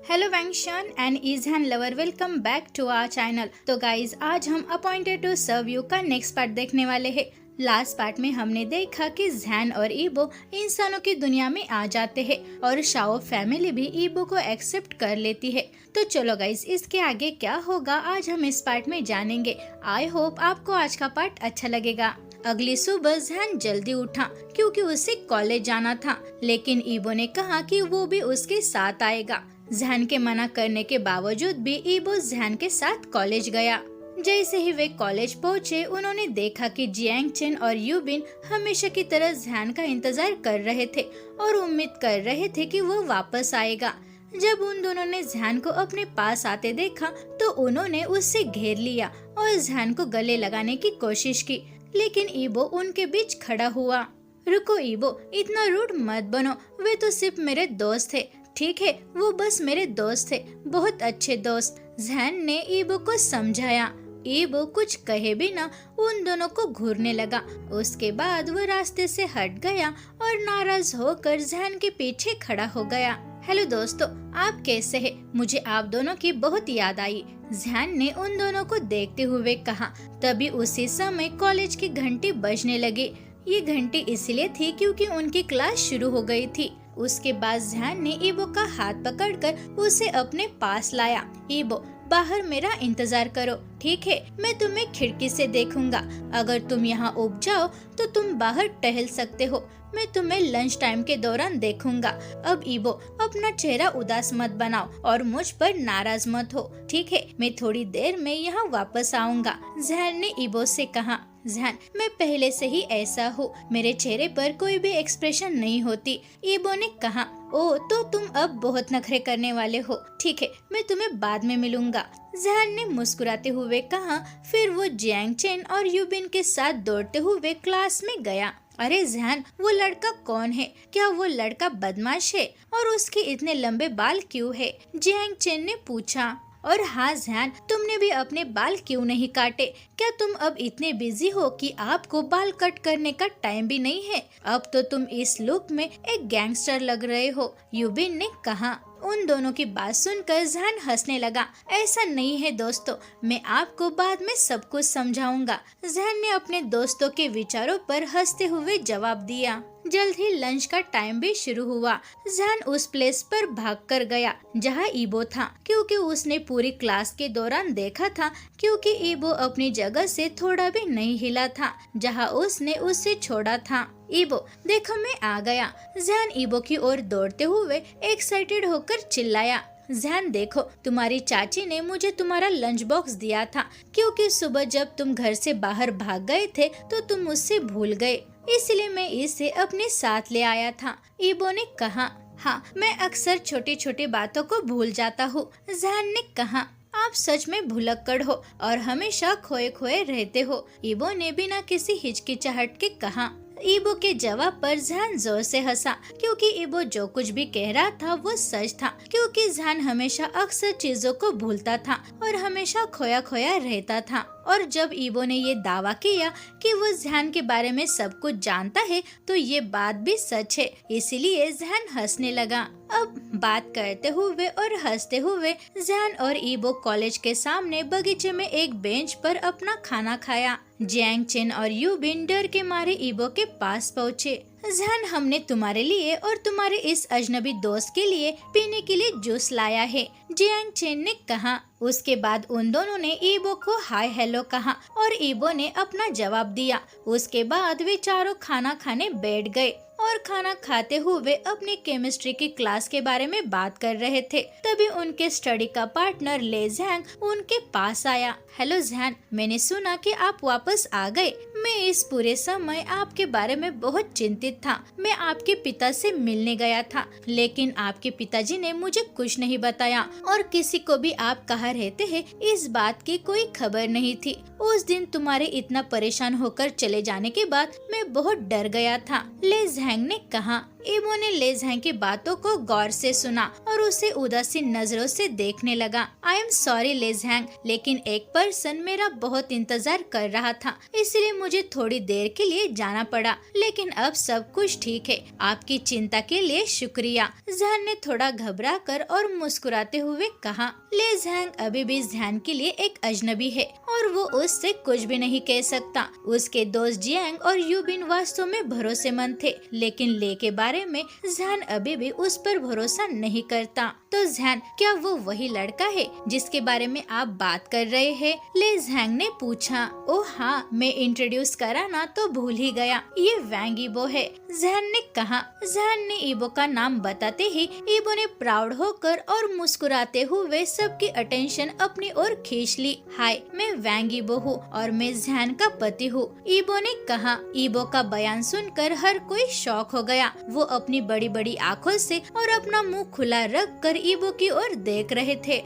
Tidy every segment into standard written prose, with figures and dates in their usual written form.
Hello वेंशन and ईजहान lover, welcome back to our channel. तो गाइज आज हम अपॉइंटेड टू सर्व यू का नेक्स्ट पार्ट देखने वाले हैं। लास्ट पार्ट में हमने देखा कि जैन और ईबो इंसानों की दुनिया में आ जाते हैं और शाओ फैमिली भी ईबो को एक्सेप्ट कर लेती है। तो चलो गाइज इसके आगे क्या होगा आज हम इस पार्ट में जानेंगे। आई होप आपको आज का पार्ट अच्छा लगेगा। अगली सुबह जैन जल्दी उठा क्योंकि उसे कॉलेज जाना था, लेकिन ईबो ने कहा कि वो भी उसके साथ आएगा। जैन के मना करने के बावजूद भी ईबो जैन के साथ कॉलेज गया। जैसे ही वे कॉलेज पहुँचे उन्होंने देखा कि जियांग चेन और यूबिन हमेशा की तरह जैन का इंतजार कर रहे थे और उम्मीद कर रहे थे कि वो वापस आएगा। जब उन दोनों ने जैन को अपने पास आते देखा तो उन्होंने उससे घेर लिया और जैन को गले लगाने की कोशिश की, लेकिन ईबो उनके बीच खड़ा हुआ। रुको ईबो, इतना रूड मत बनो, वे तो सिर्फ मेरे दोस्त थे। ठीक है, वो बस मेरे दोस्त थे, बहुत अच्छे दोस्त। जैन ने ईबो को समझाया। ईबो कुछ कहे बिना उन दोनों को घूरने लगा। उसके बाद वो रास्ते से हट गया और नाराज होकर जैन के पीछे खड़ा हो गया। हेलो दोस्तों, आप कैसे हैं? मुझे आप दोनों की बहुत याद आई, जैन ने उन दोनों को देखते हुए कहा। तभी उसी समय कॉलेज की घंटी बजने लगी। ये घंटी इसलिए थी क्योंकि उनकी क्लास शुरू हो गई थी। उसके बाद जैन ने ईबो का हाथ पकड़कर उसे अपने पास लाया। ईबो, बाहर मेरा इंतजार करो, ठीक है? मैं तुम्हें खिड़की से देखूंगा। अगर तुम यहाँ उब जाओ तो तुम बाहर टहल सकते हो। मैं तुम्हें लंच टाइम के दौरान देखूंगा। अब ईबो, अपना चेहरा उदास मत बनाओ और मुझ पर नाराज मत हो, ठीक है? मैं थोड़ी देर में यहाँ वापस आऊंगा, जैन ने ईबो से कहा। जैन, मैं पहले से ही ऐसा हूँ, मेरे चेहरे पर कोई भी एक्सप्रेशन नहीं होती, ईबो ने कहा। ओ, तो तुम अब बहुत नखरे करने वाले हो। ठीक है, मैं तुम्हें बाद में मिलूंगा, जैन ने मुस्कुराते हुए कहा। फिर वो जियांग चेन और यूबिन के साथ दौड़ते हुए क्लास में गया। अरे जैन, वो लड़का कौन है? क्या वो लड़का बदमाश है? और उसके इतने लंबे बाल क्यों है? जियांग चेन ने पूछा। और हाँ जैन, तुमने भी अपने बाल क्यों नहीं काटे? क्या तुम अब इतने बिजी हो कि आपको बाल कट करने का टाइम भी नहीं है? अब तो तुम इस लुक में एक गैंगस्टर लग रहे हो, यूबिन ने कहा। उन दोनों की बात सुनकर जैन हंसने लगा। ऐसा नहीं है दोस्तों, मैं आपको बाद में सब कुछ समझाऊंगा, जैन ने अपने दोस्तों के विचारों पर हंसते हुए जवाब दिया। जल्द ही लंच का टाइम भी शुरू हुआ। जैन उस प्लेस पर भागकर गया जहां ईबो था, क्योंकि उसने पूरी क्लास के दौरान देखा था क्योंकि ईबो अपनी जगह से थोड़ा भी नहीं हिला था जहां उसने उसे छोड़ा था। ईबो, देखो मैं आ गया, जैन ईबो की ओर दौड़ते हुए एक्साइटेड होकर चिल्लाया। जैन देखो, तुम्हारी चाची ने मुझे तुम्हारा लंच बॉक्स दिया था क्योंकि सुबह जब तुम घर से बाहर भाग गए थे तो तुम मुझसे भूल गए, इसलिए मैं इसे अपने साथ ले आया था, ईबो ने कहा। हाँ, मैं अक्सर छोटी छोटी बातों को भूल जाता हूँ, जैन ने कहा। आप सच में भुलक्कड़ हो और हमेशा खोए खोए रहते हो, ईबो ने बिना किसी हिचकिचाहट के कहा। ईबो के जवाब पर जैन जोर से हंसा क्योंकि ईबो जो कुछ भी कह रहा था वो सच था, क्योंकि जैन हमेशा अक्सर चीजों को भूलता था और हमेशा खोया खोया रहता था। और जब ईबो ने ये दावा किया कि वो जैन के बारे में सब कुछ जानता है तो ये बात भी सच है, इसीलिए जैन हंसने लगा। अब बात करते हुए और हंसते हुए जैन और ईबो कॉलेज के सामने बगीचे में एक बेंच पर अपना खाना खाया। जियांग चेन और यूबिन डर के मारे ईबो के पास पहुँचे। जैन, हमने तुम्हारे लिए और तुम्हारे इस अजनबी दोस्त के लिए पीने के लिए जूस लाया है, जियांग चेन ने कहा। उसके बाद उन दोनों ने ईबो को हाय हेलो कहा और ईबो ने अपना जवाब दिया। उसके बाद वे चारों खाना खाने बैठ गए और खाना खाते हुए अपनी केमिस्ट्री की क्लास के बारे में बात कर रहे थे। तभी उनके स्टडी का पार्टनर ले जैंग उनके पास आया। हेलो जैन, मैंने सुना कि आप वापस आ गए। मैं इस पूरे समय आपके बारे में बहुत चिंतित था। मैं आपके पिता से मिलने गया था, लेकिन आपके पिताजी ने मुझे कुछ नहीं बताया और किसी को भी आप कहाँ रहते हैं इस बात की कोई खबर नहीं थी। उस दिन तुम्हारे इतना परेशान होकर चले जाने के बाद मैं बहुत डर गया था, ले जैंग ने कहा। ईबो ने ले झांग की बातों को गौर से सुना और उसे उदासीन नजरों से देखने लगा। आई एम सॉरी ले झांग, लेकिन एक पर्सन मेरा बहुत इंतजार कर रहा था, इसलिए मुझे थोड़ी देर के लिए जाना पड़ा, लेकिन अब सब कुछ ठीक है। आपकी चिंता के लिए शुक्रिया। जहान ने थोड़ा घबरा कर और मुस्कुराते हुए कहा। ले झांग अभी भी जहान के लिए एक अजनबी है और वो उससे कुछ भी नहीं कह सकता। उसके दोस्त जियांग और यूबिन वास्तव में भरोसेमंद थे, लेकिन ले के बारे में जहान अभी भी उस पर भरोसा नहीं करता। तो जहान, क्या वो वही लड़का है जिसके बारे में आप बात कर रहे हैं? ले झांग ने पूछा। ओह हाँ, मैं इंट्रोड्यूस कराना तो भूल ही गया, ये वैंग ईबो है, जहान ने कहा। जहान ने ईबो का नाम बताते ही ईबो ने प्राउड होकर और मुस्कुराते हुए सबकी अटेंशन अपनी ओर खींच ली। हाय, मैं वैंग ईबो हूँ और मैं जहान का पति हूँ, ईबो ने कहा। ईबो का बयान सुनकर हर कोई शॉक हो गया। वो अपनी बड़ी बड़ी आँखों से और अपना मुंह खुला रख कर ईबो की ओर देख रहे थे।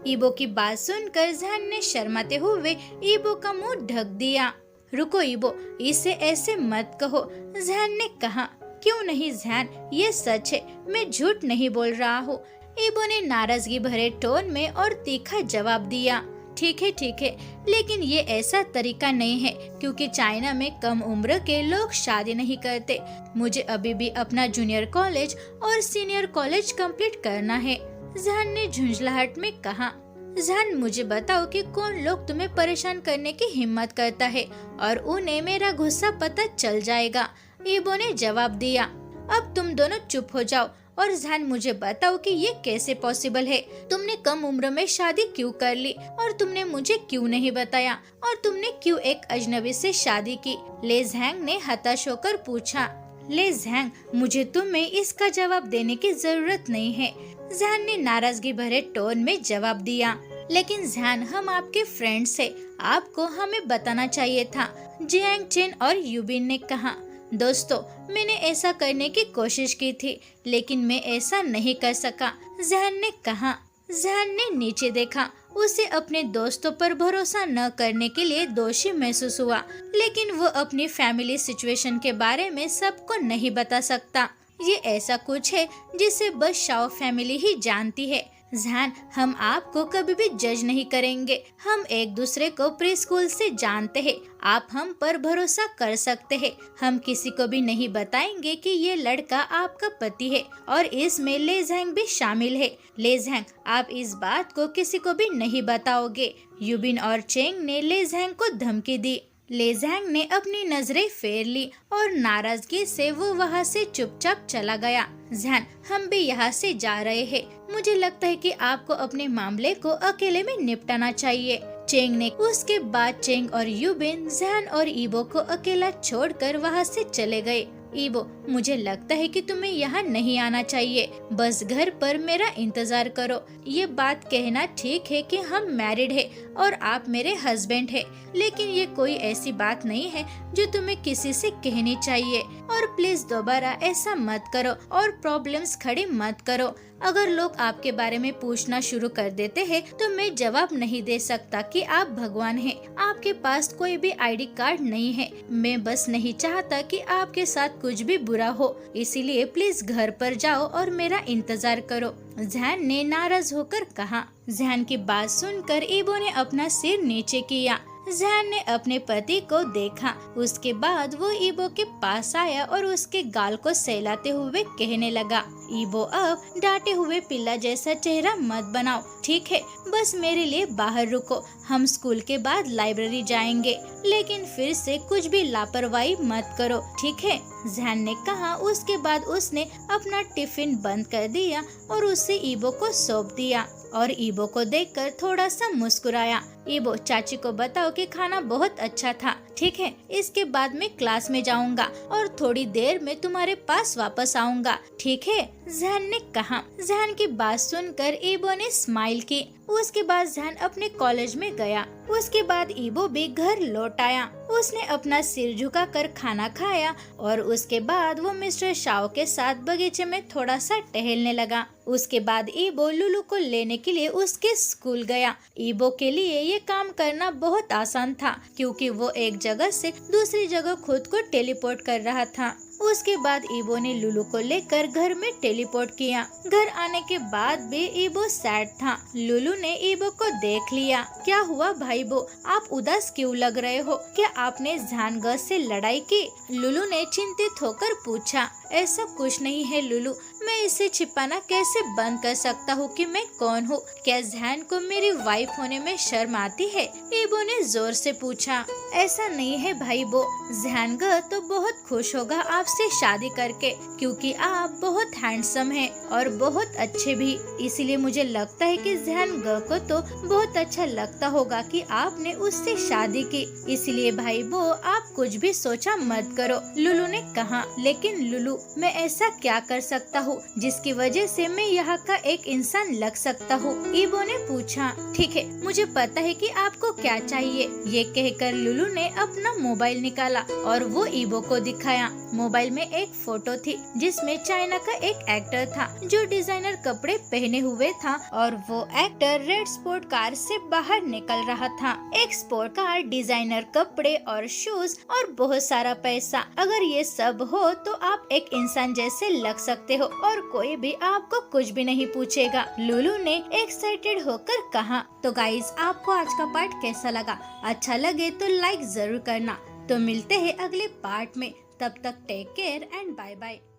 ईबो की बात सुनकर जहान ने शर्माते हुए ईबो का मुंह ढक दिया। रुको ईबो, इसे ऐसे मत कहो, जहान ने कहा। क्यों नहीं जहान, ये सच है, मैं झूठ नहीं बोल रहा हूँ, ईबो ने नाराजगी भरे टोन में और तीखा जवाब दिया। ठीक है, लेकिन ये ऐसा तरीका नहीं है, क्योंकि चाइना में कम उम्र के लोग शादी नहीं करते। मुझे अभी भी अपना जूनियर कॉलेज और सीनियर कॉलेज कंप्लीट करना है, जहान ने झुंझलाहट में कहा। जहान, मुझे बताओ कि कौन लोग तुम्हें परेशान करने की हिम्मत करता है और उन्हें मेरा गुस्सा पता चल जाएगा, ईबो ने जवाब दिया। अब तुम दोनों चुप हो जाओ और जहान, मुझे बताओ कि ये कैसे पॉसिबल है? तुमने कम उम्र में शादी क्यों कर ली और तुमने मुझे क्यों नहीं बताया, और तुमने क्यों एक अजनबी से शादी की? ले झांग ने हताश होकर पूछा। ले झांग, मुझे तुम्हें इसका जवाब देने की जरूरत नहीं है, जहान ने नाराजगी भरे टोन में जवाब दिया। लेकिन जहान, हम आपके फ्रेंड्स हैं, आपको हमें बताना चाहिए था, जियांग चेन और यूबिन ने कहा। दोस्तों, मैंने ऐसा करने की कोशिश की थी, लेकिन मैं ऐसा नहीं कर सका, जहान ने कहा। जहान ने नीचे देखा। उसे अपने दोस्तों पर भरोसा न करने के लिए दोषी महसूस हुआ, लेकिन वो अपनी फैमिली सिचुएशन के बारे में सबको नहीं बता सकता। ये ऐसा कुछ है जिसे बस शाओ फैमिली ही जानती है। जहान, हम आपको कभी भी जज नहीं करेंगे, हम एक दूसरे को प्री स्कूल से जानते हैं, आप हम पर भरोसा कर सकते हैं। हम किसी को भी नहीं बताएंगे कि ये लड़का आपका पति है, और इसमें ले झांग भी शामिल है। ले झांग, आप इस बात को किसी को भी नहीं बताओगे, यूबिन और चेंग ने ले झांग को धमकी दी। ले झांग ने अपनी नजरें फेर ली और नाराजगी से वो वहाँ से चुपचाप चला गया। जहान, हम भी यहाँ से जा रहे हैं, मुझे लगता है कि आपको अपने मामले को अकेले में निपटाना चाहिए, चेंग ने। उसके बाद चेंग और यूबिन जहान और ईबो को अकेला छोड़कर वहाँ से चले गए। ईबो, मुझे लगता है कि तुम्हें यहाँ नहीं आना चाहिए, बस घर पर मेरा इंतजार करो। ये बात कहना ठीक है कि हम मैरिड है और आप मेरे हस्बैंड है, लेकिन ये कोई ऐसी बात नहीं है जो तुम्हें किसी से कहनी चाहिए, और प्लीज दोबारा ऐसा मत करो और प्रॉब्लम्स खड़ी मत करो। अगर लोग आपके बारे में पूछना शुरू कर देते हैं तो मैं जवाब नहीं दे सकता कि आप भगवान हैं। आपके पास कोई भी आईडी कार्ड नहीं है। मैं बस नहीं चाहता कि आपके साथ कुछ भी बुरा हो, इसीलिए प्लीज घर पर जाओ और मेरा इंतजार करो, जहान ने नाराज होकर कहा। जहान की बात सुनकर ईबो ने अपना सिर नीचे किया। जहान ने अपने पति को देखा। उसके बाद वो ईबो के पास आया और उसके गाल को सहलाते हुए कहने लगा, ईबो, अब डांटे हुए पिल्ला जैसा चेहरा मत बनाओ, ठीक है? बस मेरे लिए बाहर रुको, हम स्कूल के बाद लाइब्रेरी जाएंगे, लेकिन फिर से कुछ भी लापरवाही मत करो, ठीक है? जहान ने कहा। उसके बाद उसने अपना टिफिन बंद कर दिया और उसे ईबो को सौंप दिया और ईबो को देखकर थोड़ा सा मुस्कुराया। ईबो, चाची को बताओ कि खाना बहुत अच्छा था, ठीक है? इसके बाद मैं क्लास में जाऊंगा और थोड़ी देर में तुम्हारे पास वापस आऊंगा, ठीक है? जहान ने कहा। जहान की बात सुनकर ईबो ने स्माइल की। उसके बाद जहान अपने कॉलेज में गया। उसके बाद ईबो भी घर लौट आया। उसने अपना सिर झुकाकर खाना खाया और उसके बाद वो मिस्टर शाओ के साथ बगीचे में थोड़ा सा टहलने लगा। उसके बाद ईबो लुलू को लेने के लिए उसके स्कूल गया। ईबो के लिए ये काम करना बहुत आसान था, क्योंकि वो एक जगह से दूसरी जगह खुद को टेलीपोर्ट कर रहा था। उसके बाद ईबो ने लुलू को लेकर घर में टेलीपोर्ट किया। घर आने के बाद भी ईबो सैड था। लुलू ने ईबो को देख लिया। क्या हुआ भाई बो, आप उदास क्यों लग रहे हो? क्या आपने ज़हान से लड़ाई की? लुलू ने चिंतित होकर पूछा। ऐसा कुछ नहीं है लुलू, मैं इसे छिपाना कैसे बंद कर सकता हूँ कि मैं कौन हूँ? क्या ज़हान को मेरी वाइफ होने में शर्म आती है? ईबो ने जोर से पूछा। ऐसा नहीं है भाई बो, ज़हान तो बहुत खुश होगा आपसे शादी करके, क्योंकि आप बहुत हैंडसम हैं और बहुत अच्छे भी। इसलिए मुझे लगता है कि ज़हान को तो बहुत अच्छा लगता होगा कि आपने उससे शादी की। इसलिए भाई बो आप कुछ भी सोचा मत करो, लुलू ने कहा। लेकिन लुलू, मैं ऐसा क्या कर सकता हूँ जिसकी वजह से मैं यहाँ का एक इंसान लग सकता हूँ? ईबो ने पूछा। ठीक है, मुझे पता है कि आपको क्या चाहिए। ये कहकर लुलू ने अपना मोबाइल निकाला और वो ईबो को दिखाया। मोबाइल में एक फोटो थी जिसमें चाइना का एक एक्टर था जो डिजाइनर कपड़े पहने हुए था और वो एक्टर रेड स्पोर्ट कार से बाहर निकल रहा था। एक स्पोर्ट कार, डिजाइनर कपड़े और शूज और बहुत सारा पैसा। अगर ये सब हो तो आप एक इंसान जैसे लग सकते हो और कोई भी आपको कुछ भी नहीं पूछेगा, लुलू ने एक्साइटेड होकर कहा। तो गाइस, आपको आज का पार्ट कैसा लगा? अच्छा लगे तो लाइक जरूर करना। तो मिलते हैं अगले पार्ट में, तब तक take care and bye bye.